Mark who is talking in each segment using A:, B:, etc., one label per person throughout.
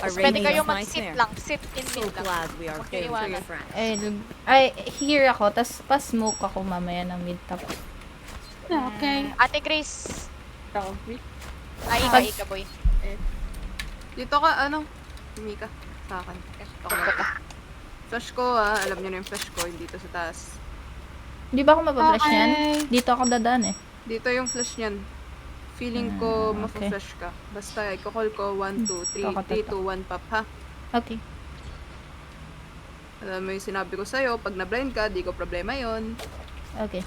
A: Tapos
B: Our
A: pwede
B: rating
A: kayo
B: is nice
A: mag-sit
B: there.
A: lang. Sit in
B: So
A: mid lang.
B: glad we are
A: Huwag kayo
B: very
A: iwanan.
B: friends.
C: Ay, here ako, tas pa-smoke ako mamaya ng mid-top.
D: Okay.
A: Ate Grace.
E: Ako.
A: Ay, ika boy.
F: Dito ka, ano? Mika. Sa akin. Ako na. Flash ko alam niyo na yung flash ko, dito sa taas.
C: Di ba ako mapapflash
D: Okay.
C: yan? Dito ako dadaan eh.
F: Dito yung flash niyan. Feeling ko
C: okay.
F: mafa-flash ka. Basta i-call ko 1, 2, 3,
C: Kakatatak.
F: 3, 2, 1 pop ha.
C: Okay.
F: Alam mo yung sinabi ko sa'yo, pag na-blind ka, di ko problema yon.
C: Okay.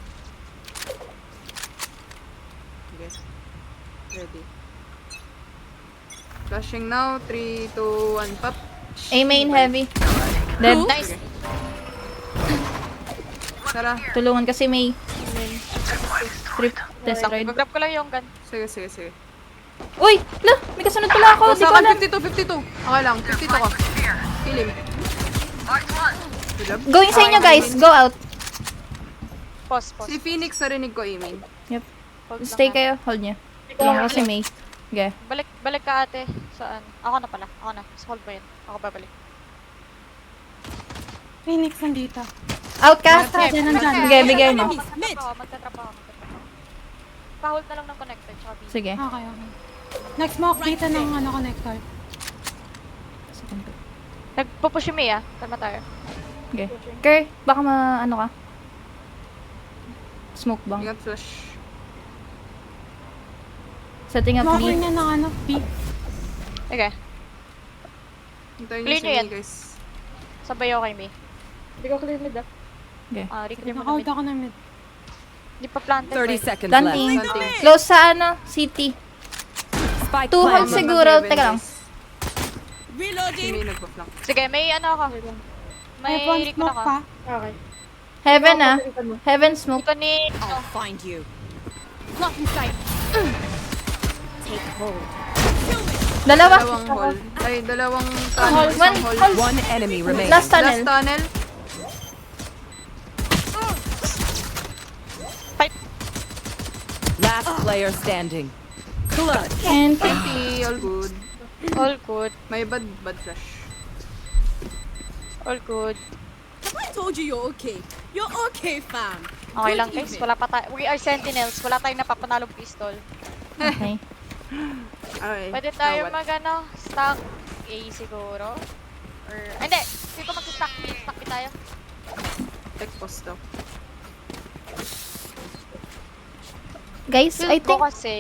F: Okay. Ready. Flashing now, 3, 2, 1 pop.
C: A main heavy. Dead.
A: Nice.
F: Tara.
C: Tulungan kasi may trip destroyed.
A: Grab ko lang yung gun.
F: Sige, sige, sige.
C: Uy! La! May kasunod pala ako. Di ko
F: Sa
C: alam.
F: 52, 52. Okay lang, 52 ka. Kill him. Good job.
C: Going sa inyo guys. Go out.
A: Pause, pause.
F: Si Phoenix narinig ko, Aiming.
C: Yep.
A: Hold lang
C: Stay
A: ha.
C: kayo. Hold niya. Tingnan ko si May. Okay.
A: Balik ka ate. Saan? Ako na pala. Ako na. Mas hold ba yun? Ako babalik.
D: Phoenix nandito.
C: Out ka?
D: Dyan, nandyan.
C: Sige, bigay mo.
A: Magtatrap ako. Magtatrap ako. Pa-hold na lang ng connected. Tsaka B.
C: Sige.
D: Okay, okay. Next smoke dito ng connector.
A: Nagpupush yung May ah. Kalma tayo.
C: Okay. Ker, baka ano ka? Smoke bang?
F: Ingat flash.
C: Setting up
D: Smoking
C: B.
D: niya ng B.
A: Okay.
F: Hintayin niyo
A: Clear
F: si
A: niyo
F: May,
A: yan.
F: guys.
A: Sabay ako kay May.
E: Hindi ko clear mid ah.
C: Okay.
A: Reclaim mo na
D: Naka-out
A: mid.
D: ako ng mid.
A: Hindi pa planted.
B: 30
A: boy.
B: seconds
C: Planting.
B: left.
F: Planting.
C: Close sa ano? City.
B: Spike
C: 2 hold
B: planted.
C: siguro. Teka lang.
F: Si May nagpa-flank.
A: Sige, may ano ako. May
D: May one
A: recon
D: smoke
A: ako.
D: pa.
E: Okay.
C: Heaven ah.
E: Pagalitan mo.
C: Heaven smoke.
A: Ito ni...
B: I'll find you.
C: Dalawa.
F: Dalawang hall. Ay, dalawang
C: Hall.
F: tunnel.
C: One.
F: Isang hall.
C: Hall.
B: One enemy remaining.
C: Last
F: Last
C: tunnel.
F: tunnel.
B: Last player standing. Clutch.
C: And
F: Okay, all good.
A: All good.
F: May bad flash.
A: All good.
G: I told you you're okay. You're okay, fam.
A: Okay lang guys. Wala pa tayo. We are sentinels. Wala tayong napapanalong pistol.
C: okay.
F: Okay.
A: Pwede tayo
F: What?
A: stack A siguro. Or... Hindi! Hindi ko mag-stack B. Stack B tayo.
F: Tech post daw.
C: Guys, I
A: Feel ko
C: think
A: kasi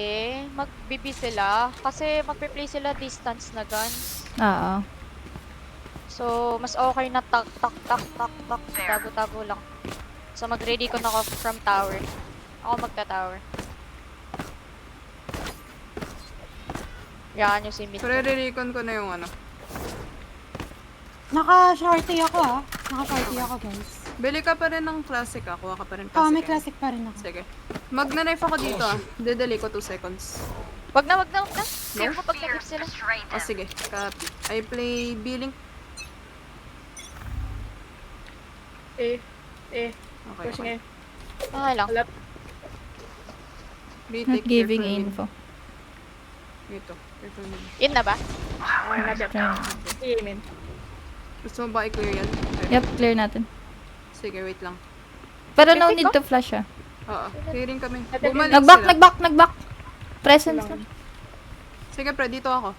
A: mag-BB sila. Kasi magpe-play sila distance na guns.
C: Oo.
A: So, mas okay na tak. Tago-tago lang. So, mag-ready ko na ako from tower. Ako magta-tower. Yan yung si mid.
F: So, re-recon ko na yung ano.
D: Naka-shorty ako ah. Naka-shorty ako guys.
F: Bili ka pa rin ng classic ah. Kuha ka pa rin
D: Oh,
F: classic.
D: may
F: eh.
D: classic pa rin ako.
F: Sige. Magna-knife ako dito ah. Dedeli ko 2 seconds.
A: Wag na. Save mo pag nag sila.
F: O sige. Copy. I play B-Link.
E: Eh.
F: Okay.
E: Pushing
F: okay.
E: eh.
A: Okay lang.
E: Alat.
F: Retake
C: Not giving
F: careful mid.
C: info.
F: Dito. Careful mid.
A: In na ba?
E: Nabit. Iimin.
F: Gusto mo ba i-clear yan? Okay.
C: Yep, clear natin.
F: Sige, wait lang.
C: Pero no
A: Repeat
C: need
A: ko?
C: to flash ah.
F: Oo. Clearing kami.
E: Ate,
F: Bumalik
C: Nagback. Presence na.
F: Sige, pre. Dito ako.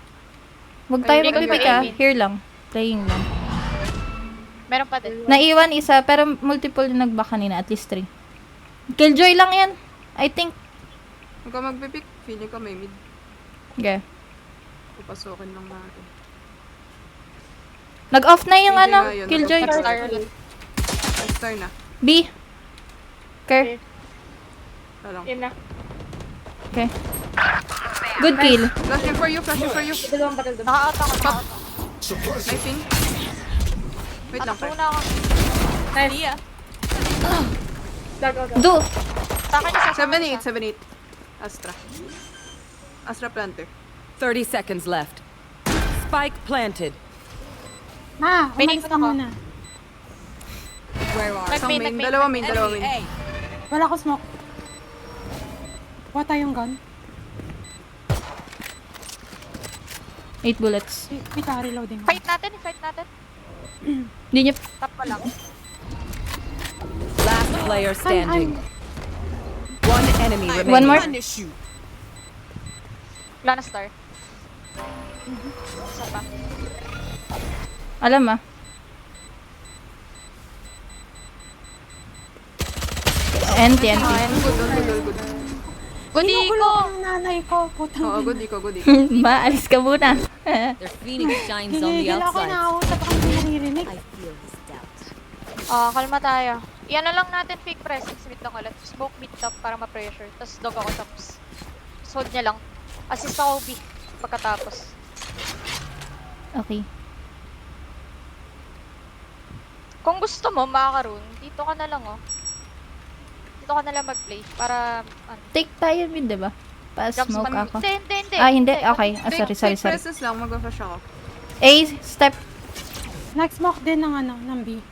C: Huwag tayo
F: Ay,
C: mag-pick
A: ay,
C: ah.
A: ay.
C: Here lang. Playing lang.
A: Meron pa din.
C: Naiwan isa, pero multiple yung nag-back kanina. At least 3. Killjoy lang yan. I think.
F: Huwag ka magpipick. Feeling ko may mid.
C: Okay.
F: Pupasokin lang natin.
C: Nag-off na yung
F: Hindi
C: ano.
F: nga yun,
C: Killjoy.
F: nag-off
A: Star ulit.
F: Star na.
C: B. Ker.
F: Talang.
E: In na.
C: Okay. Good kill.
F: Flashing for you. Flashing for you.
E: Dalawang battle doon.
A: Naka-out ako.
F: Knifing. Wait lang, pre.
A: Nakatuna ako.
E: Nice. Lag out.
C: Do.
A: Sa akin isa.
F: 7-8. Astra. Astra planter.
B: 30 seconds left. Spike planted.
D: Ma,
A: Pinig
D: umalis
A: ko
D: ka
A: na ako.
D: muna.
B: Where are
F: Isang main.
A: nag-main.
F: Dalawa main. Dalawa
B: enemy
F: main.
B: A?
D: Wala ko smoke. Kuha tayong gun.
C: 8 bullets.
D: Pika, reloading.
A: Fight natin, fight natin.
C: Hindi niya...
A: Tap pa lang.
B: Last player standing. One enemy
G: I
B: remaining.
C: One more.
G: punish you.
A: Wala na star. Isa pa.
C: Alam ah. Empty.
F: Good.
A: Gudi ko!
D: Ang nanay ko, putang.
F: Oo, good iko.
C: Ma, alis ka muna.
B: Their phoenix shines on the
D: Gigigil ako,
B: outside.
D: nausap ako hindi naririnig.
B: feel his doubt.
A: Kalma tayo. Iyan na lang natin fake pressing. Smith lang ulit. Smoke mid top para ma-pressure. Tapos dog ako tops. Tapos hold niya lang. Assist ako B. Pagkatapos.
C: Okay.
A: Kung gusto mo, makakaroon, dito ka na lang oh. Dito ka na lang mag-play. Para, ano.
C: Take tayo mid, diba?
A: Jump
C: Pa-smoke
A: spot.
C: ako.
A: Hindi.
C: Ah, hindi. Okay. Ah, sorry.
F: Fake presses lang, mag-flash ako.
C: A, step.
D: Nag-smoke din ng ano, ng B.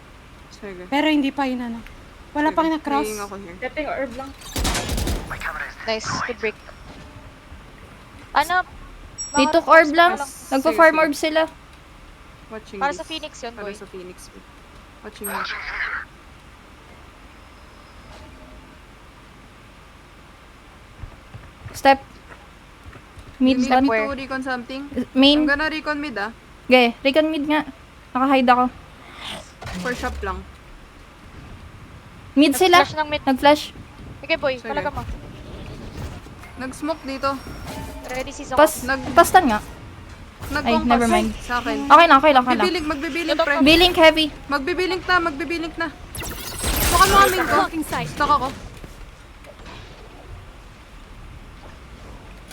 F: Sige.
D: Pero hindi pa yun ano. Wala
F: Sige.
D: pang na-cross.
F: Playing ako here.
E: Getting herb lang.
A: Nice. Good break. Ano?
C: They
A: mga
C: took orb
A: first
C: lang.
A: pa
C: Nagpa-farm
F: Sige.
C: orb sila.
F: Watching
A: Para
F: this.
A: sa Phoenix yun,
F: Para
A: boy.
F: sa Phoenix. Watching me.
C: Step. Mid
F: You need
C: one.
F: me
A: Where?
F: to recon something? I'm
C: Main.
F: gonna recon mid ah.
C: Okay. Recon mid nga. Naka-hide ako.
F: For shop lang.
C: Mid sila.
A: Flash ng mid.
C: Nag-flash.
A: Okay, boy.
F: Sige.
A: Talaga mo.
F: Nag-smoke dito.
A: Ready season
C: Pas.
F: Nag-
C: Pastan nga.
F: Nag-compass
C: never mind.
F: sa akin.
C: Okay lang. Okay lang.
F: Magbibiling, pre.
C: Billing heavy.
F: Magbibiling na. Baka mo amin ko. Stuck ako.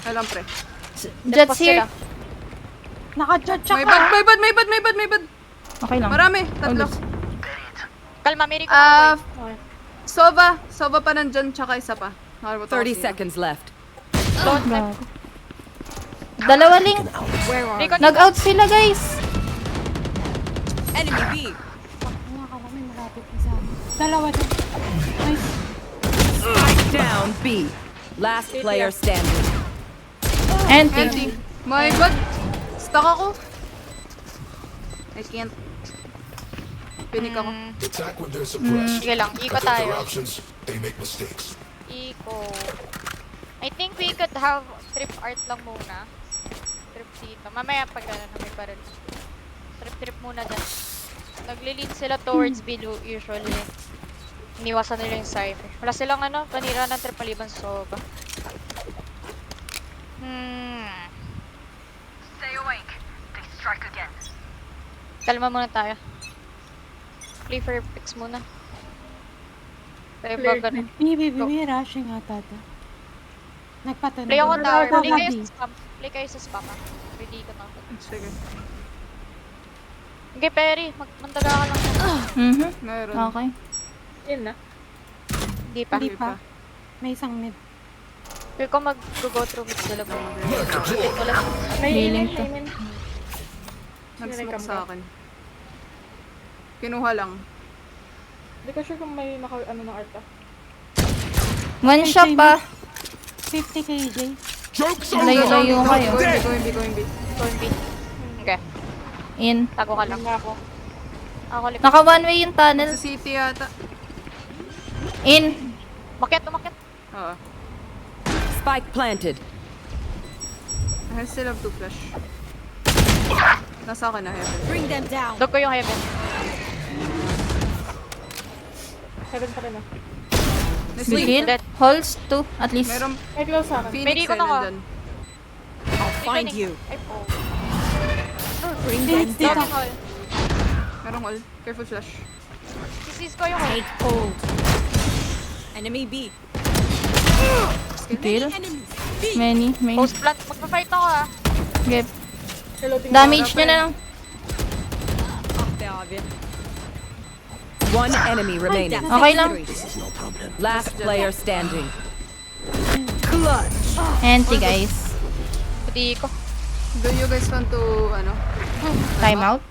F: Alam, pre.
C: Jets here.
D: Naka-judge
F: May
D: ako.
F: bad.
C: Okay lang.
F: Marami. Tatlo.
C: All
A: Kalma, may recon
F: Ah,
A: ako, boy.
F: Sova pa nandyan, tsaka isa pa.
B: 30 seconds left.
C: Gago. Dalawa link.
A: Recon
C: Nag-out sila, guys.
G: Enemy B.
D: Nakakala may malapit na sa akin. Dalawa din. Nice.
B: Down B. Last player standing.
C: Empty.
F: Empty. My god. Stuck ako. I can't. Pinik ako.
H: Attack when they're suppressed.
A: Sige lang, iko
H: Because
A: tayo.
H: their options, they make mistakes.
A: Iko. I think we could have trip art lang muna. Trip dito. Mamaya pag ano, may barrel. Trip muna dyan. Nagli-lead sila towards below usually. Iniwasan nila yung cypher. Wala silang ano, panira ng trip maliban sa Sova.
I: Stay awake. They strike again.
A: Kalma muna tayo. Play for picks muna. Tayo ba
E: Clear.
A: ganun?
D: Binibibi, rushing ata ito. Nagpatunog.
A: Play ako tower.
D: Wala
A: Play kayo
D: B.
A: sa spam. Play kayo sa spam ah. Ready ko na ako.
F: Sige.
A: Okay, Perry. Mandaga ka lang.
C: Mhm.
F: Meron.
C: Okay.
E: Yun na.
A: Hindi pa.
D: Hindi pa. May isang mid.
A: Feel ko mag-go through mid sila po.
E: May
C: Healing
E: imin,
C: to.
E: may imin.
F: Nag-smoke sa akin. Kinuha lang.
E: Hindi ko sure kung may ano ng art ah.
C: One shot pa.
D: 50 kj.
H: Joke's over!
C: Layo-layo kayo.
F: Going B.
A: Turn B. Okay.
C: In.
A: Tago ka lang.
E: Lang ako.
A: Ako lipat.
C: Naka one way yung tunnel.
F: Sa city yata.
C: In.
A: Umakyat.
F: Oo.
B: Spike planted.
F: I still have 2 flash. Nasa akin na heaven.
G: Bring them down.
A: Dog ko yung heaven.
E: Heaven pa rin ah.
F: Nasleep.
C: Bigil. Holes 2 at least.
F: Meron
E: May close sa akin.
F: Phoenix
A: Pwede ko
F: eh,
A: na ka.
F: nandyan.
G: Find you.
A: Ay po.
G: Bring them
D: Dito.
G: down.
A: Hall.
F: Merong all. Careful flash.
A: Sisis ko yung hall.
G: Take hold. Enemy B.
C: Kill.
G: Enemies.
C: Many.
A: Post plant. Magpa-fight ako ah.
C: Okay.
E: Reloading
C: Damage nyo na lang.
B: One enemy remaining.
C: Okay lang.
B: Last player standing.
C: Empty, guys.
A: Pati ko.
F: Do you guys want to, ano?
C: Time out.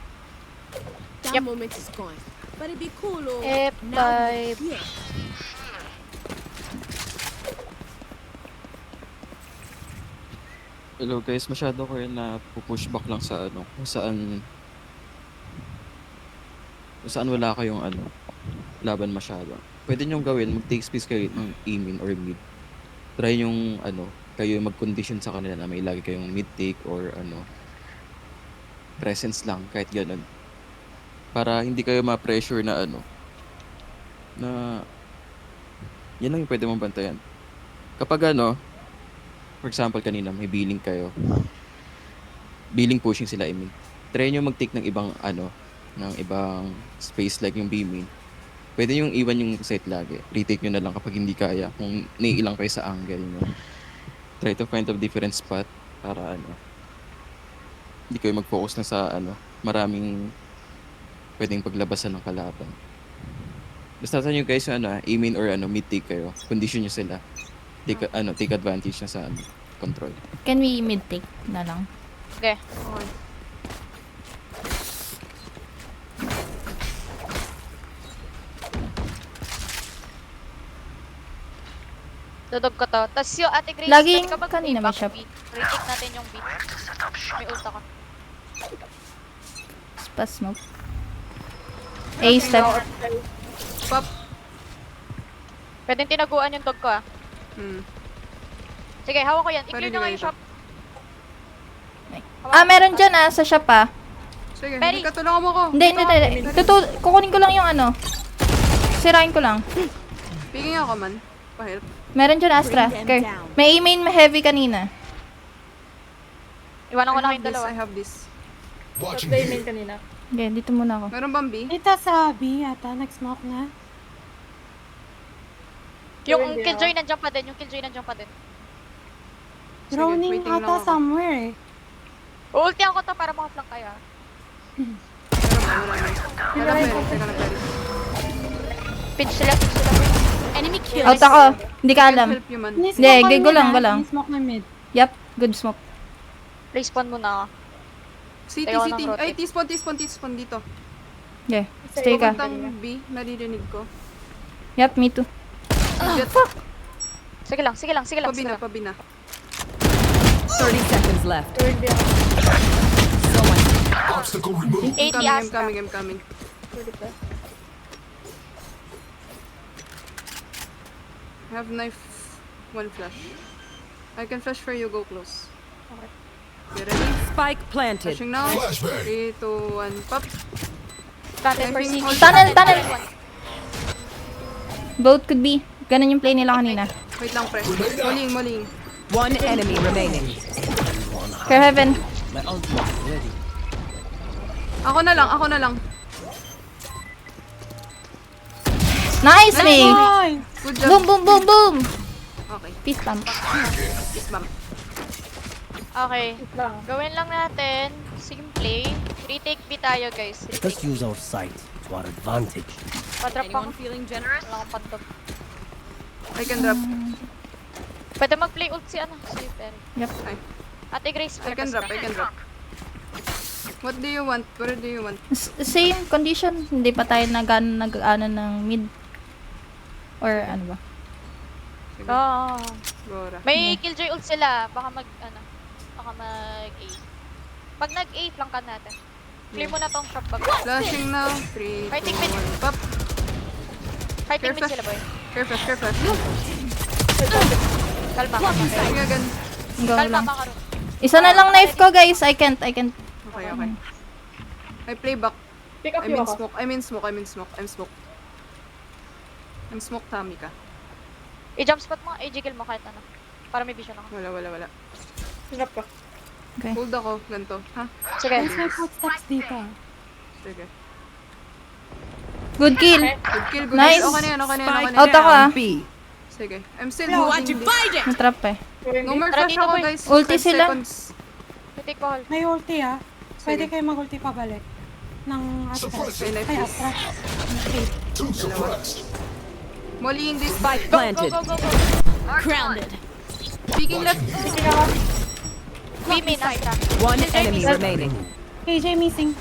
G: That moment is gone. But it'd be cool, or
A: F5.
G: yeah.
J: Hello guys, masyado ko rin na push back lang sa ano, kung saan wala kayong ano, laban masyado. Pwede niyong gawin, mag-take space kayo ng A-main or mid. Try yung ano, kayo mag-condition sa kanila na may lagi kayong mid-take or ano, presence lang, kahit ganun. Para hindi kayo ma-pressure na ano, na yan lang yung pwede mong bantayan. Kapag ano, for example kanina may billing kayo, billing pushing sila, I mean. Try nyo mag-take ng ibang ano, ng ibang space like yung B-main. Pwede yung iwan yung site lagi. Retake nyo na lang kapag hindi kaya. Kung naiilang kayo sa angle nyo. Try to find a different spot para ano, hindi kayo mag-focus na sa ano, maraming pwedeng paglabasan ng kalaban. Basta sa nyo guys yung ano, A-main or ano, mid-take kayo. Condition nyo sila. Take advantage na sa ano, control.
C: Can we mid-take na lang?
A: Okay.
F: Okay.
A: Dudog ko to. Tapos yung Ate Grace,
C: Laging
A: pwede ka ba
C: kanina may
A: back
C: shop.
A: beat? Retake natin yung beat. May ult ako.
C: Spa smoke. A step.
F: Pop.
A: Pwedeng tinaguan yung dog ko ah. Sige, hawak ko yan. I-clear
F: Pwede
A: nyo nga
F: ba
A: yung
F: ito?
A: shop.
C: Meron dyan sa shop
F: Sige,
A: Mary.
F: hindi ka tulungan mo ko.
C: Hindi. Kukunin ko lang yung ano. Sirain ko lang.
F: Piging ako man. Pa-help.
C: Meron dyan Astra. Okay. May A-main, may heavy kanina.
A: Iwanan ko
F: I
A: na
F: have
A: kayong
F: this,
A: dalawa.
F: I have this.
H: Watching
E: Play
H: here.
E: main kanina.
C: Okay, dito muna ako.
F: Meron bang B?
D: Dito sa B yata, nag-smoke na.
A: Yung
E: Hindi
A: killjoy nandiyan pa din. Yung killjoy nandiyan pa din.
D: Droning
F: waiting lang
D: ata
F: ako.
D: somewhere eh.
A: Ultihan ko to para makaflank kayo ah.
F: Wala Mary. Teka lang, Mary.
A: Pinch sila.
G: Enemy kill.
C: Out ako. Hindi ka alam.
F: Help you man.
C: Hindi,
D: Ni-smoke
C: go lang,
D: mid,
C: go lang.
D: Ni-smoke na mid.
C: Yup, good smoke.
A: Respawn muna ako.
F: City,
A: Tayo
F: city.
A: ng rotate.
F: Ay, T-spawn dito.
C: Okay, stay ka.
F: Puntang B, naririnig ko.
C: Yup, me too.
F: Jet,
A: Sige lang.
F: pabi na, pabi na.
B: 30 seconds left.
E: Third day ako.
H: Obstacle removed.
A: 80
F: I'm
A: Astra.
F: coming.
E: Third day.
F: I have knife, one flash. I can flash for you, go close.
E: Okay.
F: You ready?
B: Spike planted.
F: Flashing now.
H: Flashbang.
F: 3, 2, 1, pop.
A: Planted for CT.
C: Tunnel. Both could be. Ganun yung play nila kanina.
F: Wait lang, pre. Moling.
B: One enemy remaining.
C: Care heaven.
F: Ako na lang.
C: Nice, May!
D: Ay!
F: Good job.
C: Boom!
F: Okay,
C: Peace pump.
F: peace bump.
A: Okay.
E: Wait lang.
A: Gawin lang natin. Simple. Retake B tayo guys.
K: Let's use our sight to our advantage.
A: Padrap ako.
G: Anyone feeling generous?
A: Wala akong pandog.
F: I can drop.
A: Pwede mag-play ult si ano? Si Perry.
C: Yup.
A: Ate Grace,
F: I can drop. What do you want? Where do you want?
C: Same condition. Hindi pa tayo nag-ano ng mid. Or ano ba?
A: Oh.
F: Gora.
A: May killjoy ult sila. Baka mag-A. Pag nag-A, flankan natin. Clear mo na tong shop bag.
F: Flashing now. 3, 2,
A: Fighting mid.
F: 1, pop.
A: Fighting mid
F: Careful.
A: sila boy.
F: Care flash.
A: Kalma.
F: Sige, again.
C: Go
A: Kalma
C: lang.
A: makaroon.
C: Isa na lang knife ko, guys. I can't.
F: Okay. I play back.
E: Pick up you ako.
F: I'm in smoke. I'm smoke, Tamika.
A: I-jump spot mo, i-jiggle mo kahit ano. Para may vision ako.
F: Wala.
E: Sinap ka.
C: Okay.
F: Hold ako, ganito. Ha?
A: Sige.
D: There's my footsteps dito.
F: Sige.
C: Good kill.
F: Good kill, good
C: Nice.
F: kill. Okay na yan.
C: Out ako
B: B.
F: Sige. I'm still
G: What
F: holding this.
G: divided?
C: Natrap eh.
F: No more
A: Tara
F: flash
A: dito,
F: ako,
A: boy.
F: guys.
C: Ulti
F: 5
C: sila.
F: seconds.
A: Retake ko hold.
D: May ulti Pwede
F: Sige.
D: kayo mag-ulti pabalik. Ng Astra.
H: Suppressing.
D: Ay, Astra. Okay.
H: Two suppressed.
F: Molly in this.
B: Spike
A: Go.
B: planted.
G: Grounded.
F: Speaking left.
A: B-main, Astra.
B: One enemy remaining.
D: KJ missing.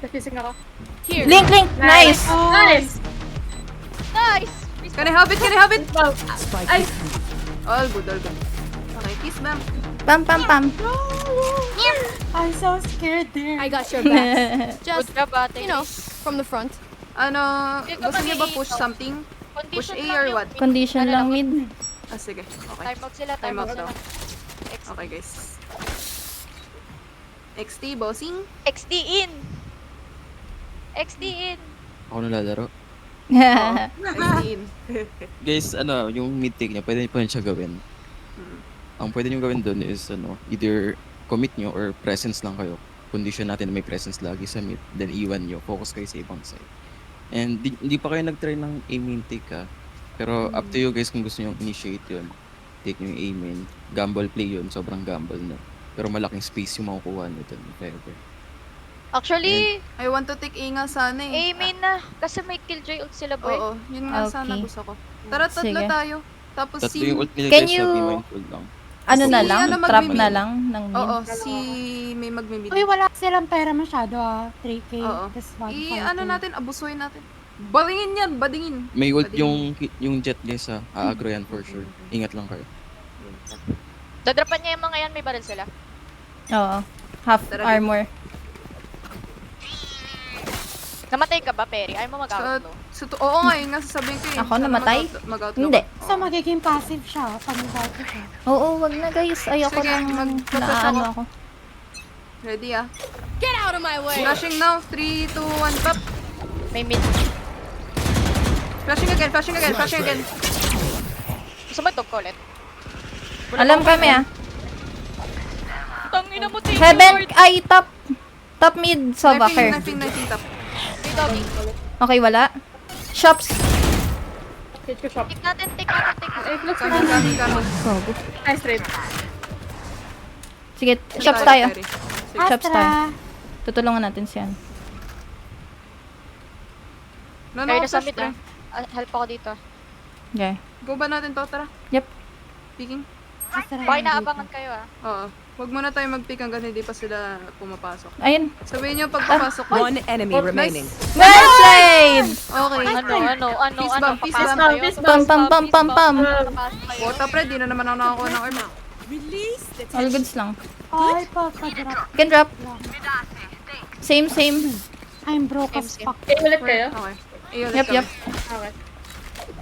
E: Nag-kissing ako.
G: Here.
C: Link. Nice.
E: Nice!
A: Nice!
F: Can I have it?
B: Spike.
F: All good. Okay, kiss ma'am.
C: Pam, pam, pam.
D: I'm so scared there.
G: I got your back.
A: Good
G: Just,
A: job, ate.
G: you know, from the front.
F: Ano,
A: Hindi ka
F: gusto niyo ba
A: mag-i-hit,
F: push
A: no?
F: something? Push
A: Condition
F: A
A: lang
F: or
A: yung
F: what?
A: mid.
C: Condition
A: Ano
C: lang
A: lang,
C: mid.
F: Ah, sige. Okay.
A: Time out sila, time
F: Time
A: out
F: out
A: sila.
F: daw. Okay, guys. XT, bossing.
A: XD in! XD in!
J: Ako nalalaro.
F: XT in.
J: Guys, ano, yung mid take niya, pwede po siya gawin. Ang pwede niyo gawin doon is, ano, either commit nyo or presence lang kayo. Condition natin na may presence lagi sa mid, then iwan nyo, focus kayo sa ibang side. And hindi pa kayo nag-try ng A-main take pero up to you guys kung gusto nyo initiate yun. Take nyo yung A-main, gamble play yun, sobrang gamble na. Pero malaking space yung makukuha nyo dun, if ever.
A: Actually,
F: I want to take A nga sana eh.
A: A-main na. Kasi may killjoy ult sila, boy.
F: Oo, yun nga sana
C: Okay.
F: gusto ko. Tara, tatlo
C: Sige.
F: tayo. Tapos
J: Tatlo
F: si...
J: yung ult nila
C: Can
J: guys,
C: you-
J: be mindful lang.
C: Ano na
F: Si
C: lang?
F: ano
C: Trap
F: magmimid?
C: na lang ng mid?
F: Oo, si may magmimid.
D: Uy, wala silang pera masyado 3K.
F: Oo.
D: Tas
F: Ano natin, abusuin natin. Badingin yan, badingin.
J: May ult
F: Badingin.
J: yung jet guys aagro yan for sure. Ingat lang kayo.
A: Dadrapan niya yung mga yan, may baril sila.
C: Oo. Half
F: Tara,
C: armor.
A: Namatay ka ba, Perry? Ayaw mo mag-outlaw.
F: Oo nga, yun nga sasabihin ko eh.
C: Ako
F: Sana
C: namatay?
F: mag-outlaw
C: Hindi.
F: ka.
D: So, magiging passive siya pag nag-auto siya.
C: Oo, wag na guys. Ayoko
F: Sige,
C: nang
F: mag-focus
C: naano
F: ako.
C: ako.
F: Ready ah.
G: Get out of my way!
F: Flashing now. 3, 2, 1, pop.
A: May mid.
F: Flashing again, flashing again, flashing again.
A: Gusto mo dog ko ulit?
C: Alam kami
A: Tangina mo, thank you,
C: Heaven,
A: Lord.
C: ay top. Top mid, Sobaker.
F: Knifing top.
A: May doggy.
C: Okay, wala. Shops.
E: Hit ko shop.
A: Take natin, take natin, take natin.
E: Ay, looks
F: Coming,
E: like
F: coming, coming.
C: Gogo.
E: nice trade.
C: Sige, shops tayo.
F: Perry.
C: Shops tayo. Tutulungan natin siya.
F: No,
A: Kayo
F: no,
A: na sa
F: flash
A: mid,
F: pre.
A: Help ako dito.
C: Okay.
F: Go ba natin to? Tara.
C: Yep.
F: Picking.
A: Bakit naabangan kayo,
F: Oo. Huwag muna tayo mag-pick hanggang hindi pa sila pumapasok.
C: Ayun.
F: Sabihin nyo pagpapasok.
B: One enemy remaining.
C: Well played!
F: Okay.
A: Ano,
F: Peace bomb, peace
A: papasok
F: bomb.
A: kayo?
E: Peace
C: Pam, pam, pam, pam, pam.
A: Papasok kayo.
F: Bota pre, di na naman ako nakakuha ng armor.
G: Release the
C: All goods lang.
D: Ay, pagka-drop.
C: Can drop. Same, same.
D: I'm broke as
A: Same.
D: fuck.
E: Eh, ulit kayo?
F: Okay. Ayun,
C: Yep, yep.
E: Okay.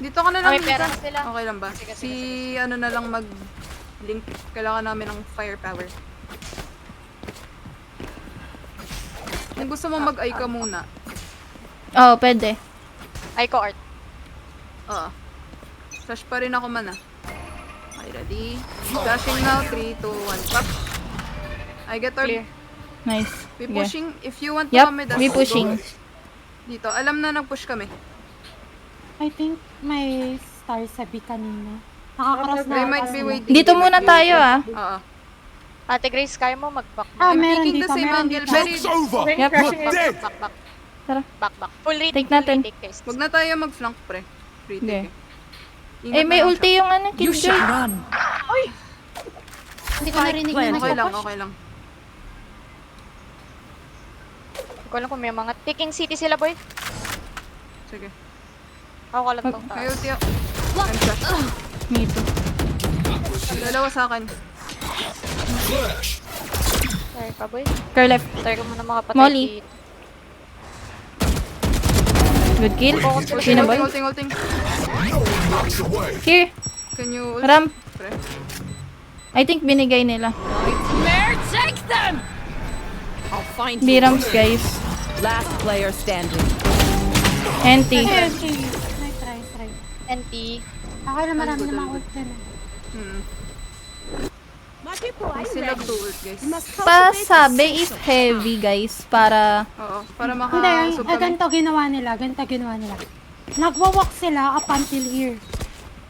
F: Dito ka na lang.
A: May pera
F: Mika.
A: na sila.
F: Okay lang ba?
A: Sige,
F: Si ano na lang mag-link. Kailangan namin ng firepower. Kung gusto mo mag-eye ka muna.
C: Oo, pwede.
A: Ay ko, Art.
F: Oo. Flash pa rin ako man ah. Okay, ready? Flashing now. 3, 2, 1, pop. I get our...
A: Clear.
C: Nice.
F: We
C: Sige.
F: pushing. If you want to
C: Yup,
F: come with us,
C: we pushing.
F: Dito. Alam na nag-push kami.
D: I think may star sa B kanina. Nakakaras na
F: They
D: ata
F: might be
D: sila.
F: waiting.
C: Dito muna tayo
F: Oo.
A: Ate Grace, kaya mo mag-back mo.
D: Ah, meron
F: Picking the
D: dito,
F: same
D: meron
F: angle.
D: dito.
F: Very...
H: Joke's over!
E: Okay,
C: Yep.
E: crashing in.
H: Dead!
A: Back.
C: Tara.
A: Back. Full retake.
C: Take natin.
A: Full retake, guys.
F: Huwag na tayo mag-flank pre. Free
C: Hindi.
F: take Ingat
C: Eh,
F: na
C: may
F: lang
C: ulti
F: siya.
C: yung ano, Killjoy.
D: Hindi ko narinig yung
F: Okay lang,
D: nagpo-push.
F: okay lang.
A: Hindi ko alam kung may mga taking city sila, boy.
F: Sige.
A: Ako ka lang tong
F: May
A: taas.
F: ulti ako. I'm flash.
C: Me too.
F: Dalawa sa akin.
H: Flash!
A: Sorry pa, boy.
C: Car left.
A: Try ko muna makapatay
C: Molly.
A: dito.
C: Good kill.
F: Ulting,
C: Winnable.
F: ulting, ulting.
H: No one knocks away!
C: Here.
F: Can you ult?
C: Ramp.
F: Pre?
C: I think binigay nila.
G: Nightmare, take them! I'll find you.
C: B-ramps, guys.
B: Last player standing.
C: NT.
D: Okay, okay. Try.
A: NT.
D: Okay na marami na mga ult din.
G: My people, are you
F: Sila
G: ready?
F: ult, guys.
G: You must cultivate
C: Pasabi
G: the
C: is
G: sense of
C: heavy, guys. Para...
F: Oo, para
D: Hindi,
F: makasub kami.
D: ganito ginawa nila. Nagwawalk sila up until here.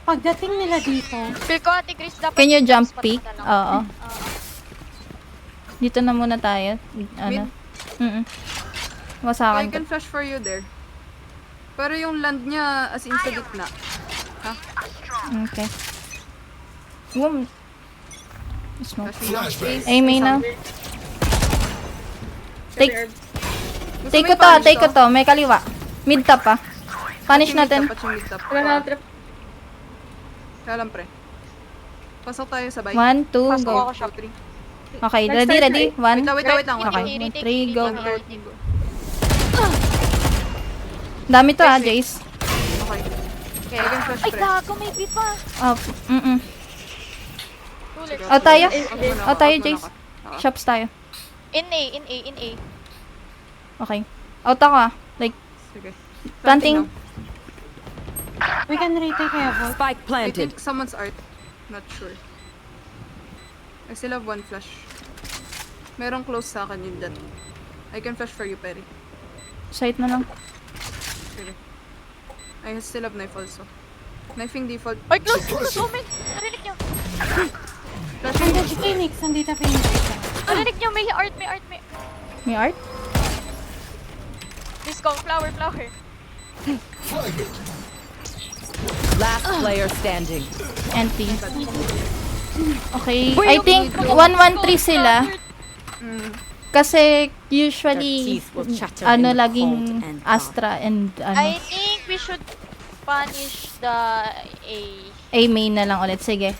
D: Pagdating nila dito,
A: Feel ko, Ate Grace, dapat...
C: Can you jump
A: spot
C: peek?
A: na lang.
C: Oo. Dito na muna tayo. Ano? Wasakan
F: I
C: ko.
F: can flash for you there. Pero yung land niya as in sa gitna.
C: Okay. Boom. Smoke.
F: Flashing.
C: Ay, may na. Take,
F: Gusto
C: take
F: mo
C: ko to,
F: i-punish
C: take ko to. May kaliwa. Mid top ah. Punish natin.
F: Patching mid top.
E: Wala na trip.
F: Kaya lang pre. Pasok tayo sabay.
C: 1, 2,
A: Pasok
C: go.
A: ako shop.
F: 3.
C: Okay, ready? 1,
F: Wait lang.
C: Okay,
A: Retake,
C: 3, go.
A: retake.
C: Dami to Jace.
F: Okay.
A: Okay.
F: Second flash
A: Ay,
F: pre.
A: gago, may beat pa. Ruler.
C: Out tayo.
F: Muna
C: Out tayo,
F: muna
C: Jace.
F: ka. Oo.
C: Shops tayo.
A: In A.
C: Okay. Out ako Like,
F: Sige.
C: planting.
D: We can retake Evo.
B: Spike
F: I
B: planted.
F: think someone's art. Not sure. I still have 1 flash. Merong close sa akin yung that. I can flash for you, Perry.
C: Sight na lang.
F: Sige. I still have knife also. Knifing default.
A: Ay, close! Comment! Narinig nyo!
F: Flashing.
D: Nandito si Phoenix. Nandito Phoenix.
A: Narinig nyo, may art.
C: May art?
A: Disco, flower.
H: Flag it.
B: Last player standing.
C: Empty. Okay, I think 1-1-3 sila. Kasi usually, laging Astra and
A: I think we should punish the A.
C: A main na lang ulit. Sige.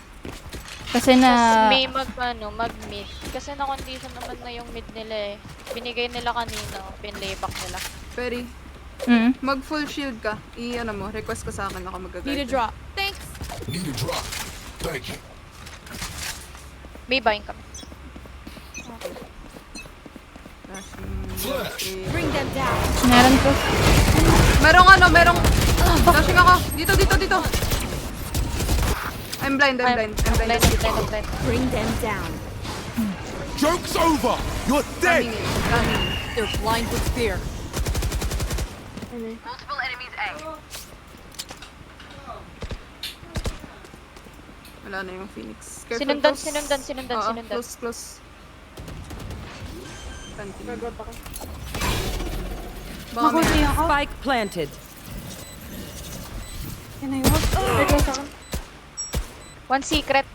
C: Kasi
A: May mag-mid. Kasi na-condition naman na yung mid nila eh. Binigay nila kanina, pinlayback nila.
F: Perry, mag full shield ka. Request ka sa akin ako mag-guide.
G: Need a drop. Thanks.
H: Need a drop. Thank you.
A: May buying kami.
H: Flash.
G: Bring them down.
C: Meron ko.
F: Merong flashing ako. Dito. I'm blind.
A: Blind.
G: Bring them down.
H: Joke's over. You're dead.
F: Coming.
G: They're blind with fear.
I: Multiple enemies A.
F: Wala na yung Phoenix. Careful,
A: Sinundan.
F: close. Close. Continue. Baka may
D: Makunti ako.
B: Spike planted.
D: Can I walk?
A: One secret.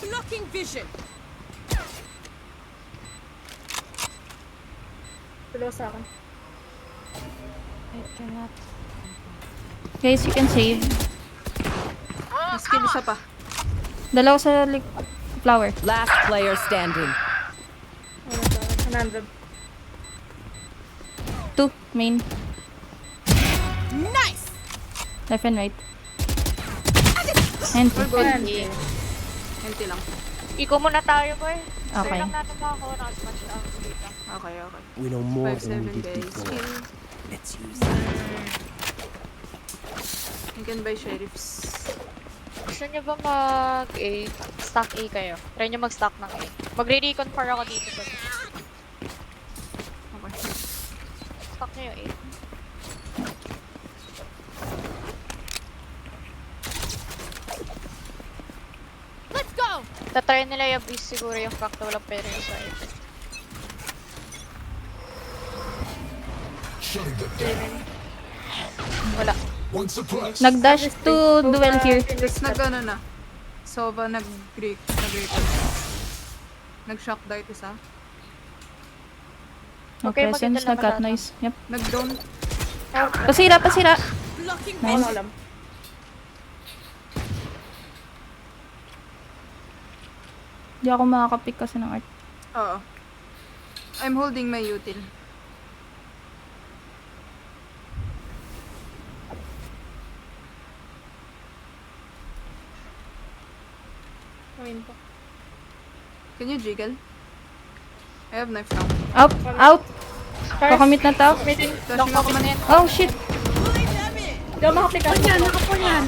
G: Blocking vision.
E: Tulo sa akin.
D: I cannot.
C: Guys, you can save.
F: skill isa pa.
C: Dalawa sa flower.
B: Last player standing.
E: 100.
C: 2, main.
G: Nice.
C: Left and right. And
F: We're good. Empty lang.
A: Iko muna tayo, boy.
C: Okay.
A: Sir lang natin makakuha ng as much ang dito.
F: Okay.
K: We know more
F: 5-7
K: than we did
F: guys.
K: before.
F: Skill.
K: Let's use that.
F: You can buy sheriffs.
A: Gusto nyo ba mag-A? Stack A kayo. Try nyo mag-stack ng A. Magre-recon par ako dito. Boy.
F: Okay.
A: Stack nyo yung A.
G: Let's go.
A: Tatry nila yung breeze siguro yung fact na walang pera yung sa A.
H: Shutting them down.
A: Wala.
H: One suppressed.
C: nag-dash to duel here.
F: Tapos nag-ano na. Sova nag-break. Nag-shock dart isa.
C: No
A: Okay,
C: presence,
A: maganda
C: nag-cut
A: naman
C: noise. Yep.
F: Nag-drone.
C: Pasira.
G: Blocking
E: Ano
C: Nice.
E: alam?
C: Hindi ako makakapick kasi ng art.
F: Oo. I'm holding my util.
E: Ayun po.
F: Can you jiggle? I have knife now.
C: Out! Kakamit na tao.
E: Meeting.
F: Flashing ako man.
C: Oh, shit!
E: Hindi ako makapika.
D: Yan, nakapull yan.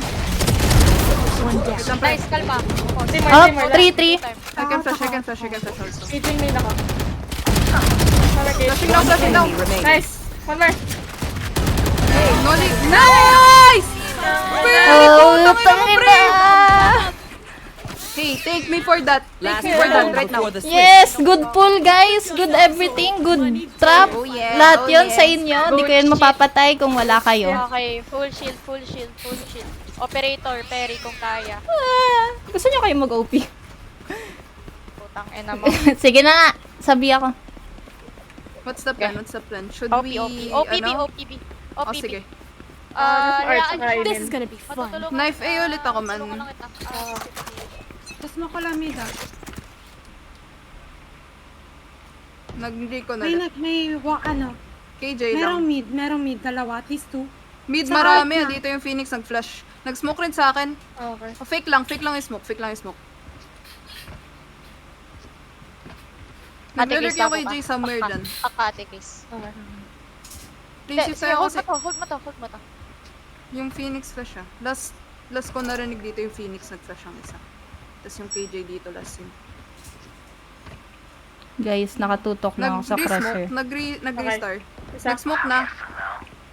F: Wait lang,
A: Nice, kalma.
E: Timor,
C: Up!
E: Timor.
C: 3-3.
F: I can flash also.
E: Meeting main ako.
F: Flashing down.
E: Nice. One more.
F: Noli. Nice!
C: Oh, tangina!
F: Hey, take me for that.
B: Last
F: Take me for that
B: round
F: right now.
B: before the switch.
C: Yes! Good pull, guys! Good everything! Good trap!
F: Oh yeah.
C: Lahat
F: oh
C: yun
F: yeah.
C: sa inyo. Hindi ko yun mapapatay kung wala kayo.
A: Okay, full shield. Operator, Perry kung kaya.
C: Gusto nyo kayo mag-OP?
A: Putang ina mo.
C: Sige na nga! Sabi ako.
F: What's the plan? Should
A: OP.
F: we...
A: OPB.
F: Oh, sige.
E: Art,
A: hayaan
E: saka
A: mo.
G: This is gonna be fun.
A: Matutulungan
F: Knife
A: kita.
F: A ulit ako, man.
A: Tulungan lang kita.
D: Tapos mo ko lang mid ah.
F: Nag-recon na
D: May,
F: lang.
D: ano.
F: KJ lang.
D: Merong mid, dalawa, at least 2.
F: Mid
D: Sa
F: marami.
D: right na.
F: Dito yung Phoenix nag-flash. Nag-smoke rin sa akin.
E: Okay.
F: Oh, fake lang yung smoke. Nag-lurk yung kay Jay somewhere dyan.
A: Ate case.
E: Okay.
F: Prinsip
A: Sige,
F: tayo
A: hold
F: kasi.
A: mo to.
F: Yung Phoenix flash ah. Last ko narinig dito yung Phoenix nag-flash ang isa. Tapos yung KJ dito last yun.
C: Guys, nakatutok na ako sa crusher.
F: Nag-restar.
E: Isa.
F: Nag-smoke na.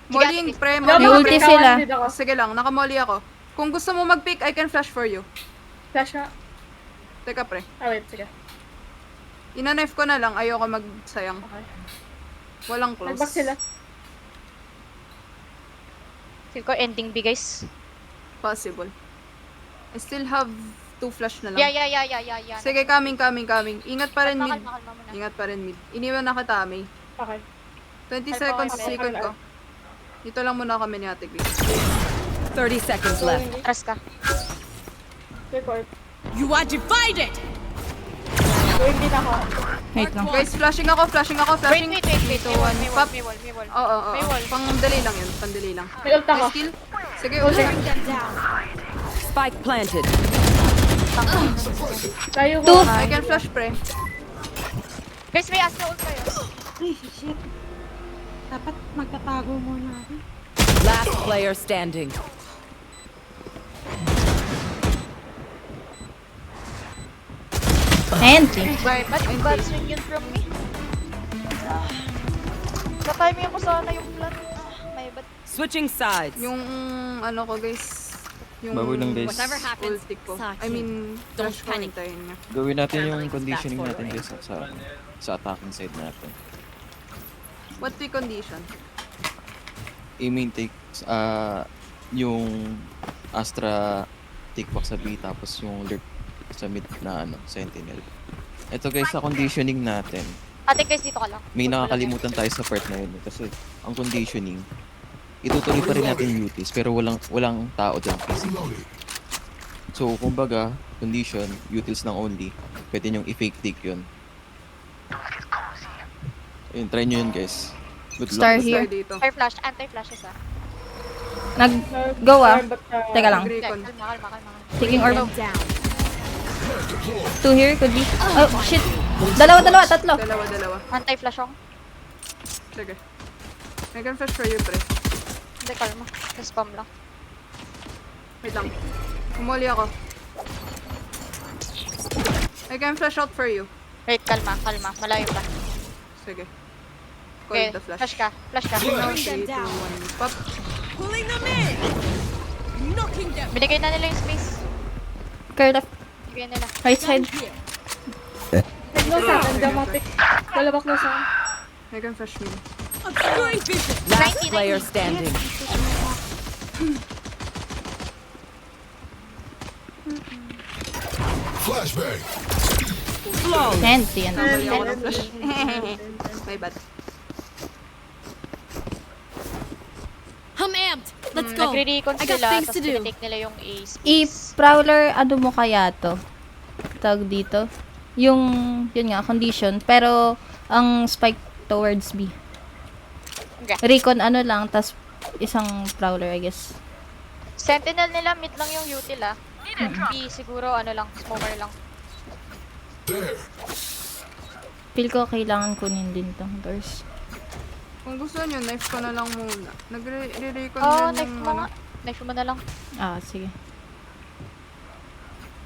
F: Molly, pre,
E: May
C: May ulti sila.
F: Sige lang, nakamolly ako. Kung gusto mo mag-pick, I can flash for you.
E: Flash na.
F: Teka pre.
E: Wait, sige.
F: Ina-knife ko na lang, ayoko magsayang.
E: Okay.
F: Walang close.
E: Nag-back sila.
A: Feel ko ending B, guys.
F: Possible. I still have 2 flash na lang.
A: Yeah.
F: Sige, coming. Ingat pa rin mid.
A: Kalma muna.
F: Ingat pa rin mid. Iniwan na kita, May.
E: Okay.
F: 20 seconds, second ko. Dito lang muna kami ni Ate Grace.
B: 30 seconds left.
A: Trust ka.
E: Report.
G: You are divided.
E: Going din ako.
C: Wait lang.
F: Guys, flashing ako.
A: Wait. May
F: Pop.
A: wall.
F: Oo.
A: May wall.
F: Pang-delay lang yun. Pandali lang.
E: May ult ako.
F: May skill? Sige, uli.
B: Spike planted.
E: Tayo ko.
C: 2.
F: I can flash, pre.
A: Guys, may Astra ult kayo.
D: Ay, shit. Dapat magtatago muna ako.
B: Last player standing.
C: Empty.
A: Bad swing yun from me. Ka-timing ako sana yung plan. May bad.
B: Switching sides.
F: Yung, ano ko, guys. Yung
J: Baboy lang, guys.
G: Whatever happens,
F: ulti ko.
G: suck
F: I mean,
G: Don't
F: flash ko
G: panic.
F: hintayin niya.
J: Gawin natin yung conditioning natin guys sa attacking side natin.
F: What's the condition?
J: I-main takes, yung Astra take back sa B tapos yung lurk sa mid na Sentinel. Ito guys, sa conditioning natin,
A: Ate guys, dito ka lang.
J: may nakakalimutan tayo sa part na yun kasi ang conditioning, itutuloy pa rin natin yung UTs pero walang tao dyan physically. So, kumbaga, condition, utils lang only, pwede nyong i-fake take yun. Ayun, try nyo yun guys. Good
C: Star
J: luck.
C: here.
F: Dito.
A: Anti-flash, anti-flash isa.
C: Nag-go ah. Teka lang.
F: Recon.
A: Kalma.
C: Taking orb.
G: Down.
C: 2 here, could be. Oh, shit. Dalawa, tatlo.
F: Dalawa.
A: Anti-flash ako.
F: Sige. I can flash for you, pre.
A: Hindi, kalma. Spam lang.
F: Wait lang. Umuli ako. I can flash out for you.
A: Wait, kalma. Malayo pa.
F: Sige.
A: Okay,
F: Call the flash.
A: flash ka.
F: Now,
G: Bring them
F: 3, 2,
G: down.
F: 1. Pop.
G: Pulling them in. Knocking them.
A: Binigay na nila yung space.
C: Curl left.
A: Binigay nila.
C: Right side.
E: No sa akin, dramatic. Dalawak na sa akin.
F: I can flash me.
G: Obscuring vision.
B: Last player standing.
H: Flashbang.
C: Empty.
F: Umuli ako ng flash. My bad.
G: I'm amped. Let's go.
A: Nagre-recon
G: I got
A: sila,
G: things
A: tapos
G: to do.
A: tinitake nila yung A space.
C: I-prowler, ano mo kaya to? Tawag dito. Yun nga, condition. Pero, ang spike towards B.
A: Okay.
C: Recon ano lang, tas isang prowler, I guess.
A: Sentinel nila, mid lang yung util ah. B siguro, smoker lang.
H: There.
C: Feel ko kailangan kunin din tong doors.
F: Kung gusto nyo, knife ko na lang muna. Nagre-recon
A: Oh,
F: yan
A: knife
F: yung
A: mo nga. Knife mo na lang.
C: Ah, sige.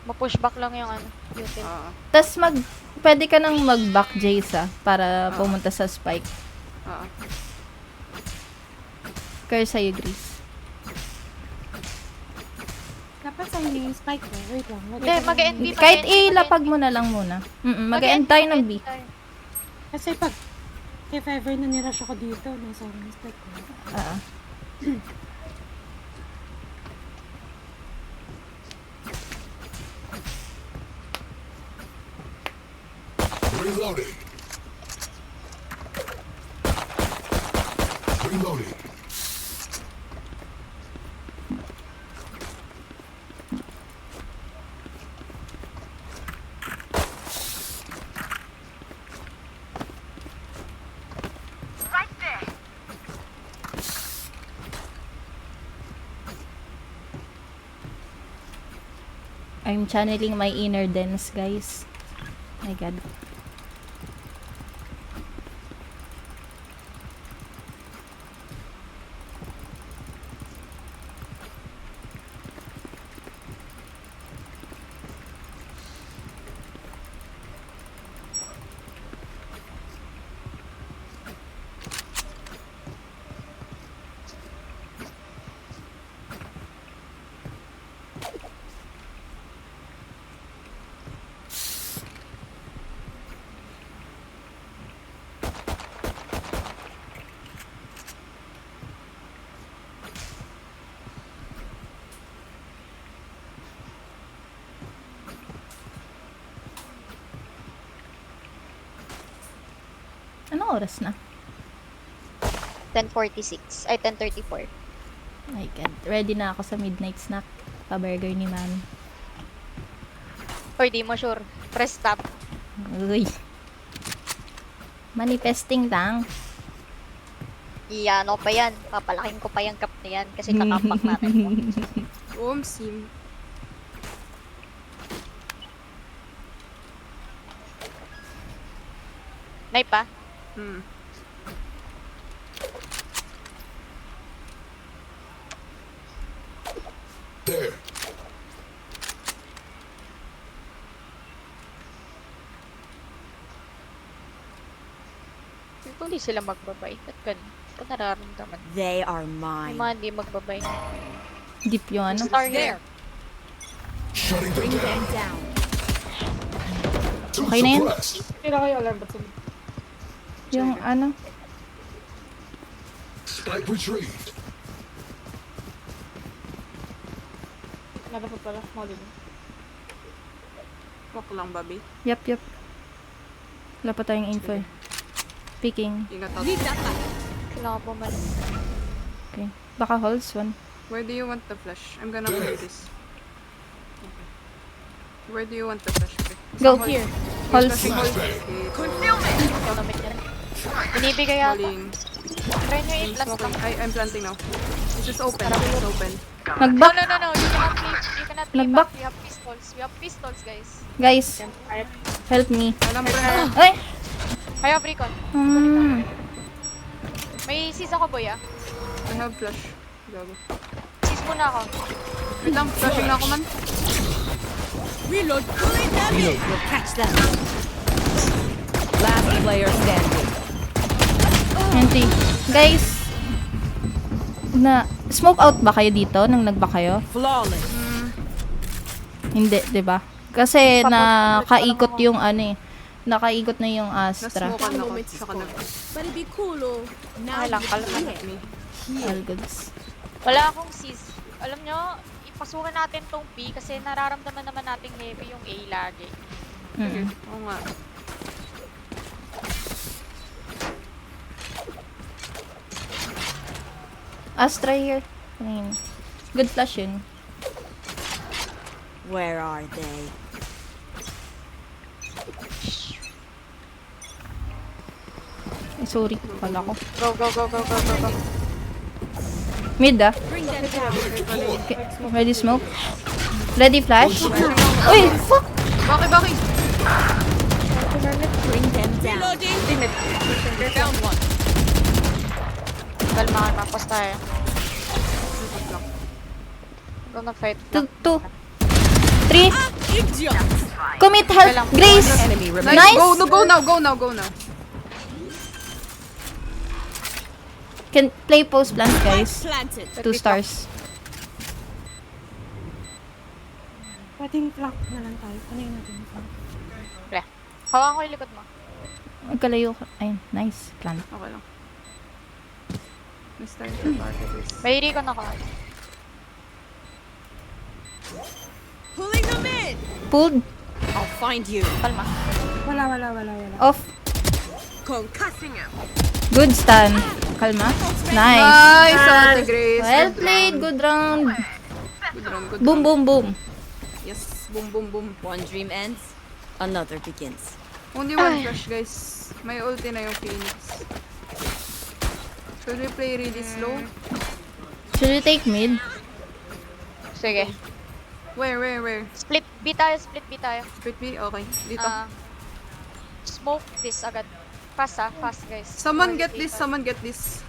A: Ma-pushback lang yung util.
C: Tas pwede ka nang mag-back Jace para pumunta sa spike. Kaya sa'yo, Grace.
D: Dapat sa inyo yung spike ko. Wait lang.
A: Hindi, mag-end B.
C: Kahit ilapag mo na lang muna. Mag-end tayo ng B.
D: Kasi pag if ever na nirush ako dito, nasa yung spike ko.
H: Reloading. Reloading.
C: I'm channeling my inner dance, guys. My God. Anong oras na?
A: 10:46. Ay, 10:34.
C: My God. Ready na ako sa midnight snack. Pa-burger ni Mami.
A: Or di mo sure. Press tab.
C: Uy. Manifesting lang.
A: Ano pa yan? Papalaking ko pa yung cup na yan kasi kakapak natin to.
F: Sim.
A: Nay pa?
H: There.
A: Kung hindi sila magbabay, ba't ganun? Ito nararamdaman.
G: They are
A: Yung
G: mine.
A: mga hindi magbabay.
C: Deep yung ano.
A: Star here.
H: Shutting them down.
G: Down.
H: Two
C: Okay na yan?
H: suppressed.
E: Kira kayo alarm ba't sa
C: Yung ano.
H: Spike retrieved.
E: Nadapat pala. Molly mo.
F: Walk lang, Bobby.
C: Yup. Wala pa tayong info eh. Picking.
F: Ingat out.
A: Kailangan po man.
C: Okay. Baka holds one.
F: Where do you want the flash? I'm gonna play this. Okay. Where do you want the flash? Okay.
C: Go.
F: Here.
C: Holds.
H: Flashbang.
A: Ikaw naman yan. Binibigay yata.
F: Calling.
A: Try nyo i-plus
F: Smoking.
A: lang.
F: I'm planting now. This is open. This is open.
C: Nagback.
A: No. You cannot play. You cannot play
C: Nag-back.
A: back. We have pistols. We have pistols, guys.
C: Guys. Help me.
F: Alam ko na.
C: Ay!
A: I have recon. May sis ako, boy, ah.
F: I have flash. Gago.
A: Sis muna ako.
F: Wait lang. Flashing na ako man.
G: Reload. Pulling them in. We'll catch them.
B: Last player standing.
C: Entry. Guys. Smoke out ba kayo dito nang nagba kayo?
B: Flawless.
C: Hindi, 'di ba? Kasi nakaikot yung ano eh. Nakaikot na yung Astra.
F: Nasmokan ako. Saka nag...
G: But it'd be cool, oh. Now
A: Okay lang,
G: you
A: kalma.
G: here.
C: All goods.
A: Wala akong sis. Alam nyo, ipasukan natin tong B kasi nararamdaman naman nating heavy yung A lagi.
F: Oo nga.
C: Astra here. Ayun. Good flash yun.
G: Where are they?
C: Ay, sorry. Kala ko.
A: Go.
C: Mid ah.
G: Bring them down.
C: Okay. Ready smoke. Ready flash. Uy! Fuck!
F: Baki.
G: Bring them down.
B: Reloading. Found one.
A: Kalmahan, mapos tayo. Go na fight.
C: 2, 3.
G: Idiot.
C: Commit help. Grace.
B: Enemy remaining.
C: Nice.
F: Go now.
C: Can play post plant, guys.
G: Planted.
C: 2 stars.
D: Pwedeng flank na lang tayo. Ano yung natin?
A: Pre. Hawakan ko yung likod mo.
C: Magkalayo ka. Ayun, nice. Plant.
F: Okay lang. Let's start the party, please.
A: May recon ako.
G: Pulling them in.
C: Pulled.
G: I'll find you.
A: Kalma.
D: Wala.
C: Off.
G: Concussing him.
C: Good stun. Kalma. Nice.
F: Nice! Ate Grace.
C: Well played. Good round.
F: Good round.
C: Boom.
F: Yes. Boom.
G: One dream ends, another begins.
F: Only one flash, guys. May ulti na yung Phoenix. Should we play really slow?
C: Should we take mid?
A: Sige.
F: Where?
A: Split B tayo, split B tayo.
F: Split B? Okay. Dito.
A: Smoke this agad. Fast fast guys.
F: Someone get
A: Before
F: this,
A: they
F: someone get this.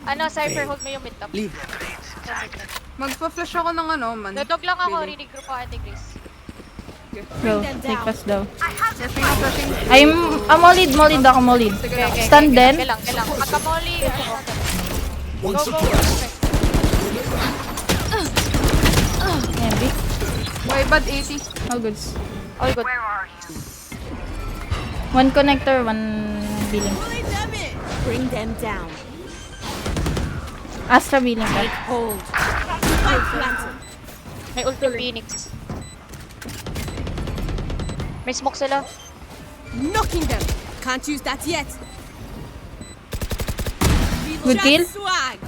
A: Ano, Cypher, hold mo yung mid top.
K: Leave.
F: Magpa-flash ako ng ano, man.
A: Dodog lang ako,
F: Billy.
A: regroup ako at Grace.
C: Go, take us daw.
F: Flashing na, flashing.
C: Molid ako, molid.
F: Sige lang.
C: Stand din.
A: Kailang. Pagka-molly,
H: One
A: go.
H: suppressed.
C: Ayan, B.
F: Way bad 80.
C: All goods.
A: All good.
C: One connector, one billing.
G: Bully them in. Bring them down.
C: Astra billing ka.
G: Hold. Spike planted.
A: May ult yung Phoenix. May smoke sila.
G: Knocking them. Can't use that yet.
C: Good kill.
G: Just swag.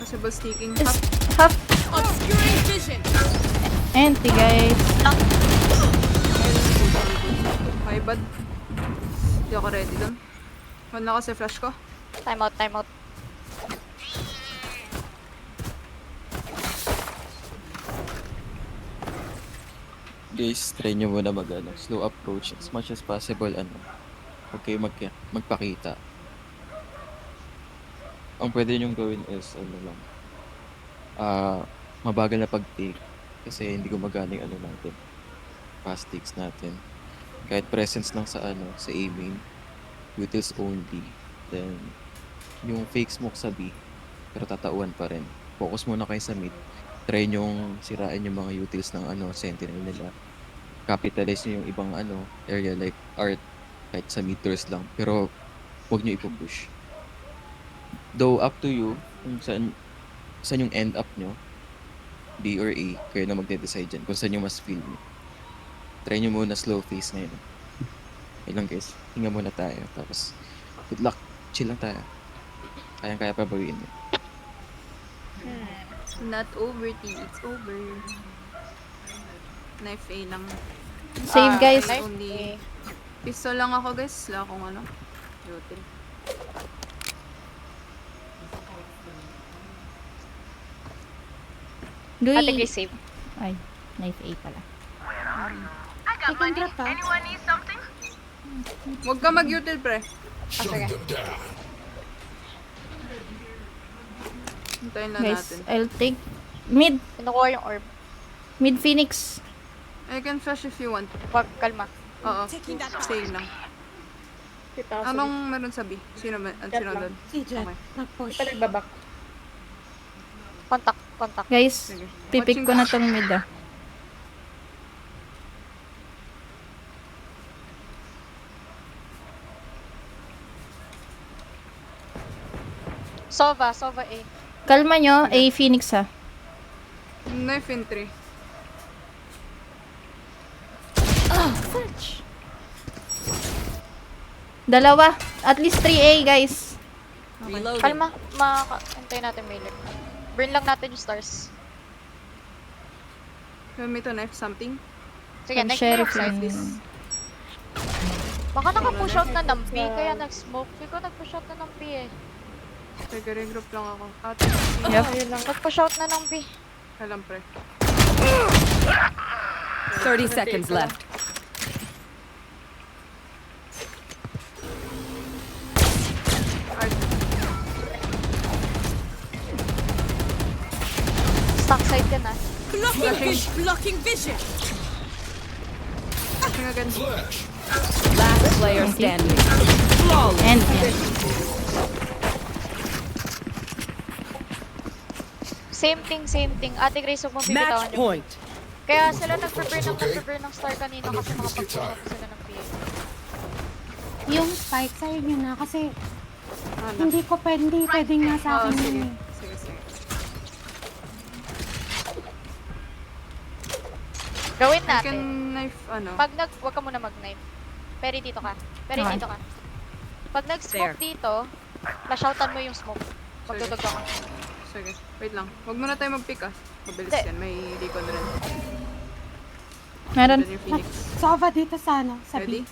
F: Possible sticking.
C: Is half
G: Obscuring vision.
C: empty, guys.
F: Way bad. Hindi ako ready dun. Wala kasi flash ko.
A: Time out.
J: Guys, try nyo muna slow approach as much as possible, huwag kayo magpakita. Ang pwede nyong gawin is, mabagal na pag-take, kasi hindi gumagana yung natin, fast takes natin. Kahit presence lang sa sa A main, utils only, then, yung fake smoke sa B, pero tatauhan pa rin. Focus muna kayo sa mid, try nyong sirain yung mga utils ng sentinel nila. Capitalize nyo yung ibang area like art, kahit sa mid doors lang, pero huwag nyo ipupush. Though up to you kung saan yung end up nyo, B or A, kayo na magde-decide dyan kung saan yung mas feel nyo. Try nyo muna slow phase ngayon. Okay lang guys, hinga muna tayo, tapos good luck, chill lang tayo. Kayang-kaya pa bawiin nyo.
F: Not over, T. It's over. Knife A lang.
C: Save, guys.
A: Knife
F: Only pistol lang ako, guys. Wala akong util.
A: Ate
C: Dui.
A: Grace save.
C: Ay, knife A pala.
D: I can drop ka.
F: Huwag ka mag-util, pre.
H: Shutting them down.
F: Hintayin lang
C: Guys,
F: natin.
C: I'll take mid.
A: Pinukuha yung orb.
C: Mid Phoenix.
F: I can flash if you want.
A: Wag, kalma.
F: Oo.
G: Taking that
F: Stay lang.
E: Kita ako.
F: Anong meron sa B? Sino doon?
D: Si Jet,
F: Okay.
D: nag-push.
E: Kita nagbabak.
A: Contact.
C: Guys,
F: Sige.
C: pipik ko na tong mid ah.
A: Sova A.
C: Kalma nyo, A Phoenix ha.
F: Knife in 3.
C: Dalawa. At least 3A, guys.
G: Reloading.
A: Kalma, hintayin natin melee. Burn lang natin yung stars.
F: You want me to knife something?
A: Sige,
C: Ang
A: next
C: sheriff
A: side
C: yun.
A: this. Baka naka-push out na ng B, kaya nag-smoke. Hindi ko nag-push out na ng B eh.
F: Sige, regroup lang ako.
C: Yep.
A: Ayun lang. Nag-push out na ng B.
F: Alam, pre.
B: 30 seconds left.
F: Art.
A: Stock side ka na.
G: Blocking vision.
F: Flashing again.
H: Flash.
B: Last player standing.
C: And yan.
A: Same thing. Ate Grace, huwag mong bibitawan
K: Match
A: yung...
K: point.
A: Kaya sila nag-prepare
H: Okay.
A: ng star kanina kasi mga pag-push out sila ng PA.
D: Yung spike, sa'yo nyo na. Kasi
F: Ano?
D: hindi pwedeng nasa
F: Oo,
D: akin
F: sige.
D: yun eh.
F: Sige.
A: Gawin
F: I can
A: natin.
F: knife,
A: Huwag ka muna mag-knife. Pero dito ka.
C: Okay.
A: Pag nag-smoke dito, flash-outan mo yung smoke. Magdudog ako.
F: Sige, wait lang. Huwag muna tayo mag-pick Mabilis
A: Hindi.
F: yan, may recon rin.
C: Meron.
F: Then yung Phoenix.
D: Sova dito sa sa
F: Ready?
D: B.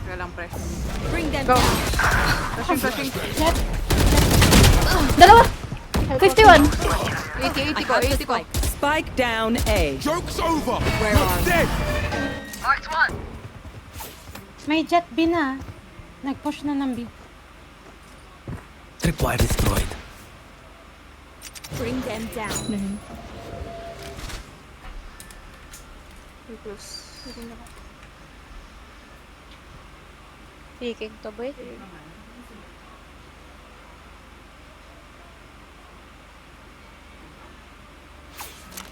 F: Kaya lang, pre.
G: Bring them
A: Go.
G: down.
F: Flashing.
C: Dalawa. 51.
F: 80 ko.
B: Spike down A.
H: Joke's over.
B: Where
H: You're
B: are
H: dead.
I: Marked one.
D: May jet B na. Nag-push na ng B.
K: Tripwire destroyed.
G: Bring them down.
F: Very close.
A: Peeking to, boy.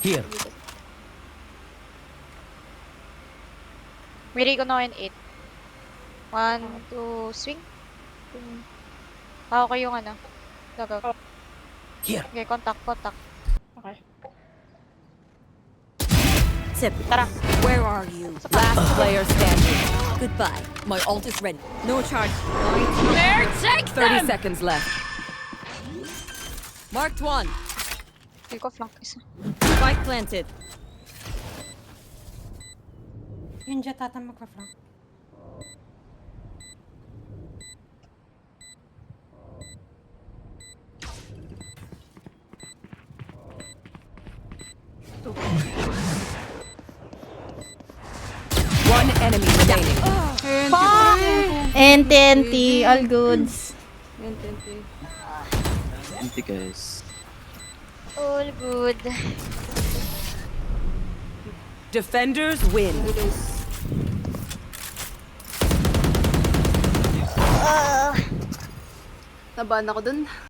K: Here.
A: May ko na 8. 1, 2, swing. Ako ko yung ano. Go.
K: Here.
A: Okay, contact.
E: Okay.
G: Tip.
A: Tara.
G: Where are you?
B: Last player standing.
G: Goodbye. My ult is ready. No charge. There, take
B: 30 seconds left.
G: Marked one.
A: Feel ko flank isa.
G: Spike planted.
D: Yung jet ata magpa-flank.
B: One enemy remaining.
C: NTNT, all goods.
J: Empty guys.
A: All good.
B: Defenders win.
F: Nabahan ako dun.